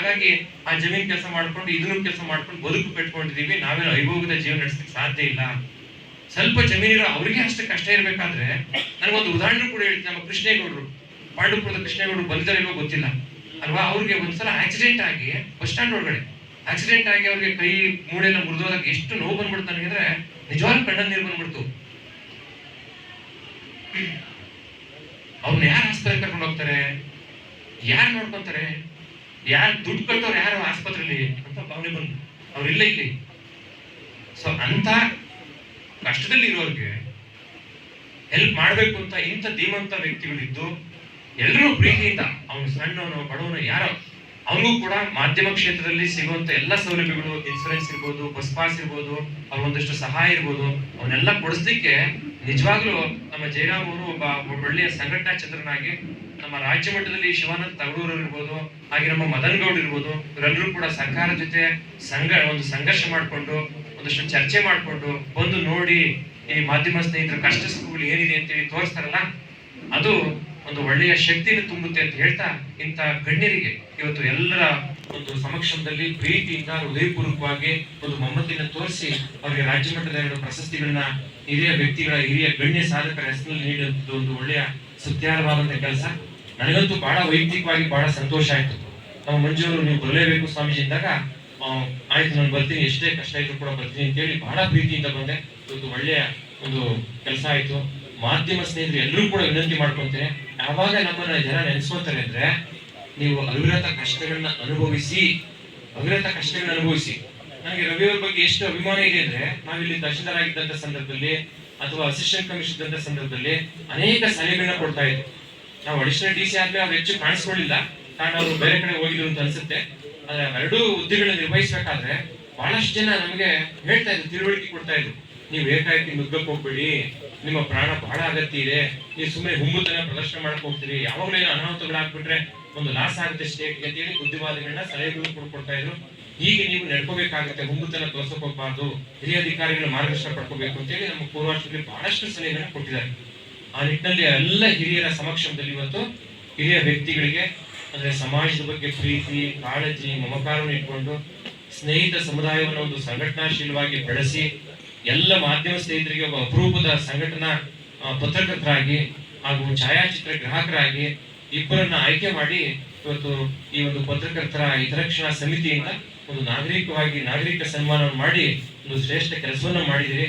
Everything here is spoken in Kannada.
ಹಾಗಾಗಿ ಆ ಜಮೀನ್ ಕೆಲಸ ಮಾಡ್ಕೊಂಡು ಇದನ್ನು ಕೆಲಸ ಮಾಡ್ಕೊಂಡು ಬದುಕು ಕಟ್ಕೊಂಡಿದೀವಿ. ನಾವೇನು ವೈಭೋಗದ ಜೀವನ ನಡೆಸಲಿಕ್ಕೆ ಸಾಧ್ಯ ಇಲ್ಲ. ಸ್ವಲ್ಪ ಜಮೀನಿರೋ ಅವ್ರಿಗೆ ಅಷ್ಟು ಕಷ್ಟ ಇರ್ಬೇಕಾದ್ರೆ ನನಗೊಂದು ಉದಾಹರಣೆ ಕೂಡ ಹೇಳ್ತೀನಿ. ನಮ್ಮ ಕೃಷ್ಣೇಗೌಡರು, ಪಾಂಡುಪುರದ ಕೃಷ್ಣೇಗೌಡರು ಬಂದಿದ್ದಾರೇನೋ ಗೊತ್ತಿಲ್ಲ ಅಲ್ವಾ. ಅವ್ರಿಗೆ ಒಂದ್ಸಲ ಆಕ್ಸಿಡೆಂಟ್ ಆಗಿ ಬಸ್ ಸ್ಟ್ಯಾಂಡ್ ಒಳಗಡೆ ಆಕ್ಸಿಡೆಂಟ್ ಆಗಿ ಅವ್ರಿಗೆ ಕೈ ಮೂಳೆಲ್ಲ ಮುರಿದೋದಾಗ ಎಷ್ಟು ನೋವು ಬಂದ್ಬಿಡ್ತು ನನಗೆ, ನಿಜವಾಗ್ಲೂ ಕಣ್ಣಲ್ಲಿ ನೀರು ಬಂದ್ಬಿಡ್ತು. ಅವ್ರನ್ನ ಯಾರು ಆಸ್ಪತ್ರೆ ಕರ್ಕೊಂಡು ಹೋಗ್ತಾರೆ, ಯಾರು ನೋಡ್ಕೊಂತಾರೆ, ಯಾರು ದುಡ್ಡು ಕಟ್ಟೋರು ಯಾರು ಆಸ್ಪತ್ರೆಯಲ್ಲಿ ಅಂತ ಭಾವನೆ ಬಂದು ಅವ್ರಿಲ್ಲ ಇಲ್ಲಿ. ಸೊ ಅಂತ ಕಷ್ಟದಲ್ಲಿ ಇರೋರ್ಗೆ ಹೆಲ್ಪ್ ಮಾಡ್ಬೇಕು ಅಂತ ಇಂಥ ಧೀಮಂತ ವ್ಯಕ್ತಿಗಳಿದ್ದು ಎಲ್ಲರೂ ಪ್ರೀತಿಯಿಂದ, ಅವನು ಸಣ್ಣವನು ಬಡವನು ಯಾರೋ ಅವನಿಗೂ ಕೂಡ ಮಾಧ್ಯಮ ಕ್ಷೇತ್ರದಲ್ಲಿ ಸಿಗುವಂತ ಎಲ್ಲ ಸೌಲಭ್ಯಗಳು, ಇನ್ಸೂರೆನ್ಸ್ ಇರ್ಬೋದು, ಬಸ್ ಪಾಸ್ ಇರ್ಬೋದು, ಅವ್ರ ಒಂದಷ್ಟು ಸಹಾಯ ಇರ್ಬೋದು, ಅವನ್ನೆಲ್ಲ ಕೊಡಿಸ್ಲಿಕ್ಕೆ ನಿಜವಾಗ್ಲೂ ನಮ್ಮ ಜಯರಾಮ್ ಅವರು ಒಬ್ಬ ಒಳ್ಳೆಯ ಸಂಘಟನಾ ಚಂದ್ರನಾಗಿ ನಮ್ಮ ರಾಜ್ಯ ಮಟ್ಟದಲ್ಲಿ ಶಿವಾನಂದ ತಗಡೂರು ಇರ್ಬೋದು, ಹಾಗೆ ನಮ್ಮ ಮದನ್ ಗೌಡ್ ಇರ್ಬೋದು, ಇವರೆಲ್ಲರೂ ಕೂಡ ಸರ್ಕಾರದ ಜೊತೆ ಒಂದು ಸಂಘರ್ಷ ಮಾಡಿಕೊಂಡು ಒಂದಷ್ಟು ಚರ್ಚೆ ಮಾಡಿಕೊಂಡು ಬಂದು ನೋಡಿ ಈ ಮಾಧ್ಯಮ ಸ್ನೇಹಿತರ ಕಷ್ಟ ಸುಖಗಳು ಏನಿದೆ ಅಂತೇಳಿ ತೋರಿಸ್ತಾರಲ್ಲ, ಅದು ಒಂದು ಒಳ್ಳೆಯ ಶಕ್ತಿಯನ್ನು ತುಂಬುತ್ತೆ ಅಂತ ಹೇಳ್ತಾ ಇಂಥ ಗಣ್ಯರಿಗೆ ಇವತ್ತು ಎಲ್ಲರ ಒಂದು ಸಮಕ್ಷಮದಲ್ಲಿ ಪ್ರೀತಿಯಿಂದ ಹೃದಯಪೂರ್ವಕವಾಗಿ ಒಂದು ಮಮ್ಮತಿನ ತೋರಿಸಿ ಅವರಿಗೆ ರಾಜ್ಯ ಮಟ್ಟದ 2 ಪ್ರಶಸ್ತಿಗಳನ್ನ ಹಿರಿಯ ವ್ಯಕ್ತಿಗಳ, ಹಿರಿಯ ಗಣ್ಯ ಸಾಧಕರ ಹೆಸರಲ್ಲಿ ನೀಡುವಂಥದ್ದು ಒಂದು ಒಳ್ಳೆಯ ಸುತ್ಯಾರವಾದಂತ ಕೆಲಸ. ನನಗಂತೂ ಬಹಳ ವೈಯಕ್ತಿಕವಾಗಿ ಬಹಳ ಸಂತೋಷ ಆಯ್ತು. ನಮ್ಮ ಮಂಜೂರು ನೀವು ಬರಲೇಬೇಕು ಸ್ವಾಮೀಜಿ ಅಂದಾಗ ಆಯ್ತು ನಾನು ಬರ್ತೀನಿ, ಎಷ್ಟೇ ಕಷ್ಟ ಇದ್ರು ಕೂಡ ಬರ್ತೀನಿ ಅಂತೇಳಿ ಬಹಳ ಪ್ರೀತಿಯಿಂದ ಬಂದೆ. ಇವತ್ತು ಒಳ್ಳೆಯ ಒಂದು ಕೆಲಸ ಆಯ್ತು. ಮಾಧ್ಯಮ ಸ್ನೇಹಿತರು ಎಲ್ಲರೂ ಕೂಡ ವಿನಂತಿ ಮಾಡ್ಕೊಂತೇನೆ, ಯಾವಾಗ ನಮ್ಮನ್ನ ಜನ ನೆನೆಸ್ಕೊತಾರೆ ಅಂದ್ರೆ ನೀವು ಅವಿರತ ಕಷ್ಟಗಳನ್ನ ಅನುಭವಿಸಿ. ನನಗೆ ರವಿಯವ್ರ ಬಗ್ಗೆ ಎಷ್ಟು ಅಭಿಮಾನ ಇದೆ ಅಂದ್ರೆ, ನಾವಿಲ್ಲಿ ತಹಶೀಲ್ದಾರ್ ಆಗಿದ್ದಂತ ಸಂದರ್ಭದಲ್ಲಿ ಅಥವಾ ಅಸಿಸ್ಟೆಂಟ್ ಕಮಿಷನರ್ ಇದ್ದಂತ ಸಂದರ್ಭದಲ್ಲಿ ಅನೇಕ ಸಲಹೆಗಳನ್ನ ಕೊಡ್ತಾ ಇದ್ರು. ನಾವು ಅಡಿಷನಲ್ DC ಆದ್ಮೇಲೆ ಅವ್ರು ಹೆಚ್ಚು ಕಾಣಿಸ್ಕೊಳ್ಳಿಲ್ಲ, ಕಾರಣ ಅವರು ಬೇರೆ ಕಡೆ ಹೋಗಿದ್ರು ಅಂತ ಅನ್ಸುತ್ತೆ. ಆದ್ರೆ ಎರಡೂ ಹುದ್ದೆಗಳನ್ನ ನಿರ್ವಹಿಸಬೇಕಾದ್ರೆ ಬಹಳಷ್ಟು ಜನ ನಮಗೆ ಹೇಳ್ತಾ ಇದ್ರು, ತಿಳುವಳಿಕೆ ಕೊಡ್ತಾ ಇದ್ರು, ನೀವು ಏಕಾಏಕಿ ನುಗ್ಗಕ್ಕೆ ಹೋಗ್ಬೇಡಿ, ನಿಮ್ಮ ಪ್ರಾಣ ಬಹಳ ಅಗತ್ಯ ಇದೆ, ನೀವು ಸುಮ್ಮನೆ ಹುಮ್ಮುತನ ಪ್ರದರ್ಶನ ಮಾಡಕ್ ಹೋಗ್ತೀರಿ, ಯಾವಾಗಲೂ ಅನಾಹುತಗಳಾಗ್ಬಿಟ್ರೆ ಒಂದು ಲಾಸ್ ಆಗುತ್ತೆ ಸ್ಟೇಟ್ಗೆ ಅಂತೇಳಿ ಬುದ್ಧಿವಾದಗಳನ್ನ ಸಲಹೆಗಳು ಕೊಡ್ತಾ ಇದ್ರು. ಹೀಗೆ ನೀವು ನಡ್ಕೋಬೇಕಾಗುತ್ತೆ, ಹುಮ್ಮುತನ ತೋರ್ಸಕ್ ಹೋಗ್ಬಾರ್ದು, ಹಿರಿಯ ಅಧಿಕಾರಿಗಳ ಮಾರ್ಗದರ್ಶನ ಪಡ್ಕೋಬೇಕು ಅಂತೇಳಿ ನಮ್ಮ ಪೂರ್ವಾಶ್ರದಲ್ಲಿ ಬಹಳಷ್ಟು ಸಲಹೆಗಳನ್ನ ಕೊಟ್ಟಿದ್ದಾರೆ. ಆ ನಿಟ್ಟಿನಲ್ಲಿ ಎಲ್ಲ ಹಿರಿಯರ ಸಮಕ್ಷಮದಲ್ಲಿ ಇವತ್ತು ಹಿರಿಯ ವ್ಯಕ್ತಿಗಳಿಗೆ ಅಂದ್ರೆ ಸಮಾಜದ ಬಗ್ಗೆ ಪ್ರೀತಿ, ಕಾಳಜಿ, ಮಮಕಾರವನ್ನು ಇಟ್ಕೊಂಡು ಸ್ನೇಹಿತ ಸಮುದಾಯವನ್ನು ಒಂದು ಸಂಘಟನಾಶೀಲವಾಗಿ ಬೆಳೆಸಿ ಎಲ್ಲ ಮಾಧ್ಯಮ ಸ್ನೇಹಿತರಿಗೆ ಒಬ್ಬ ಅಪರೂಪದ ಸಂಘಟನಾ ಪತ್ರಕರ್ತರಾಗಿ ಹಾಗೂ ಛಾಯಾಚಿತ್ರ ಗ್ರಾಹಕರಾಗಿ ಇಬ್ಬರನ್ನ ಆಯ್ಕೆ ಮಾಡಿ ಇವತ್ತು ಈ ಒಂದು ಪತ್ರಕರ್ತರ ಹಿತರಕ್ಷಣಾ ಸಮಿತಿಯಿಂದ ಒಂದು ನಾಗರಿಕ ಸನ್ಮಾನವನ್ನು ಮಾಡಿ ಒಂದು ಶ್ರೇಷ್ಠ ಕೆಲಸವನ್ನು ಮಾಡಿದಿರಿ.